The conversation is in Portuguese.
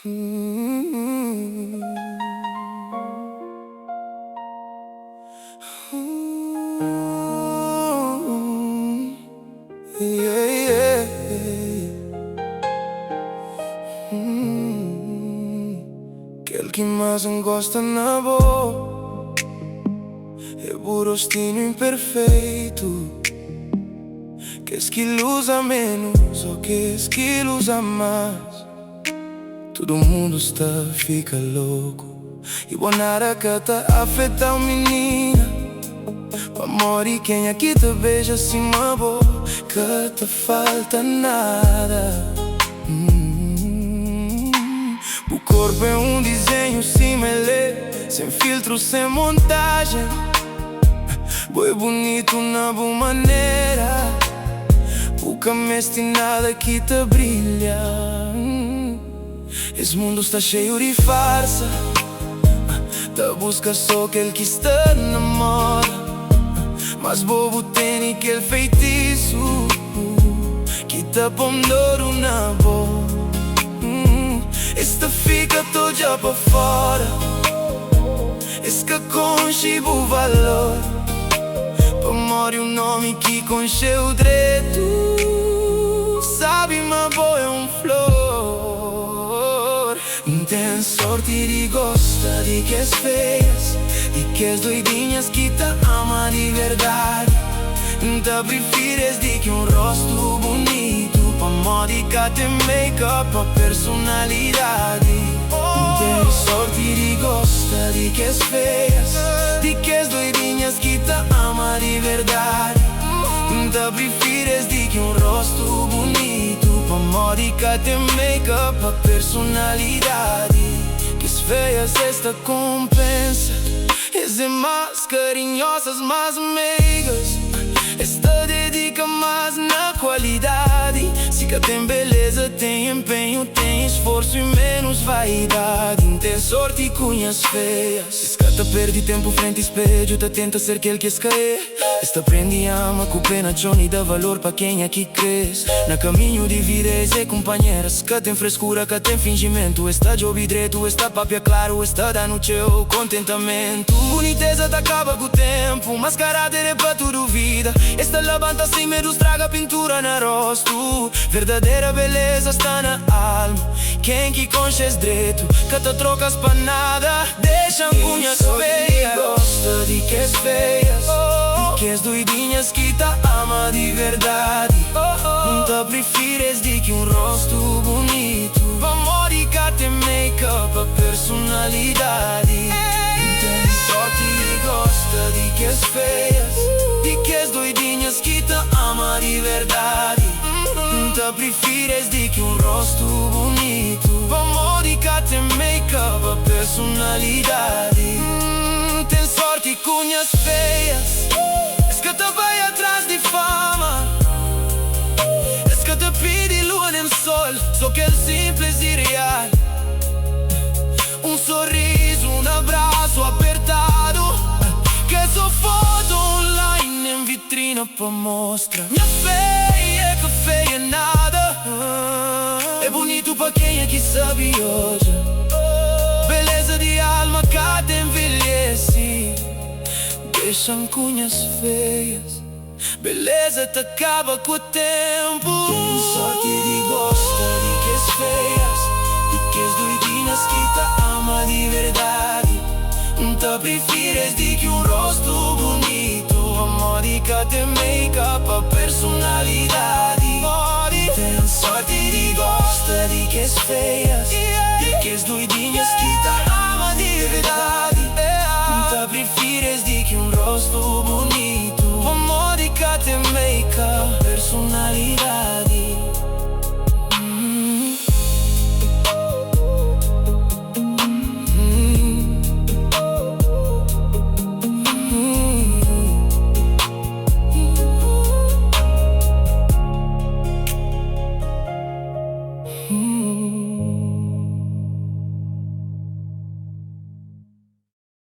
Hum, yeah, yeah. Aquele que mais encosta na boa é burostino imperfeito. Queres que usa menos ou queres que usa mais? Todo mundo está, fica louco e nada que tá afeta o menina. Amor e quem aqui te beija assim uma boca te falta nada. O corpo é um desenho similé, sem filtro, sem montagem. Boi bonito na boa maneira. O caminho tem nada que te brilha. Esse mundo está cheio de farsa. Te busca só aquele que está na moda. Mas bobo tem aquele feitiço que te pomdouro na boca. Este fica todo já para fora. Esse que conche o valor. Para morrer um nome que conche o direito. Sabe, mas boa é um flor. Tem sorte e gosta de que és feias, de que és doidinhas que te ama de verdade. Te prefires de que rosto bonito, pa módica tem make-up, pa personalidade. Tem sorte e gosta de que és feias, de que és doidinhas que te ama de verdade. Te prefires de que rosto bonito, pa módica tem make-up, pa personalidade. Que as feias esta compensa, és mais carinhosas, mais meigas. Esta dedica mais na qualidade. Se que tem beleza, tem empenho, tem esforço e menos vaidade. Tem sorte e cunhas feias. Se que te perde tempo frente ao espelho, te tenta ser aquele que escaê. Esta aprende e ama com pena, Johnny dá valor para quem aqui cresce. Na caminho de vida é companheira. Se que tem frescura, que tem fingimento. Esta job direito, esta papia claro, esta dá no teu contentamento. Boniteza te acaba com o tempo, mas caráter é para tudo vida. Esta levanta sem medo, estraga pintura na rosto. Verdadeira beleza está na alma. Quem que conches direito, que te trocas para nada. Deixa cunhas feias. Gosta de que és feias, de que és doidinhas que te ama de verdade. Não te prefires de que rosto bonito. Amor e que tem make-up, a personalidade. Tem sorte e gosta de que és feias, de que és doidinhas que te ama de verdade. Não te prefires de que rosto bonito. Amor e que tem make-up, a personalidade. Tem sorte e cunhas feias. Es que te vai atrás de fama. Es que te pede lua nem sol, só que é simples e real. Sorriso, abraço apertado. Que só foto online em vitrina pra mostrar. Minha feia, que feia nada. É bonito pra quem é que sabe hoje. Beleza de alma que te envelhece. Deixam cunhas feias. Beleza te acaba com o tempo. Tem sorte e gosta de que és feias, de que és doidinhas que te ama de verdade. Não te prefires de que rosto bonito. A módica tem make-up, a personalidade. Tem sorte e gosta de que és feia,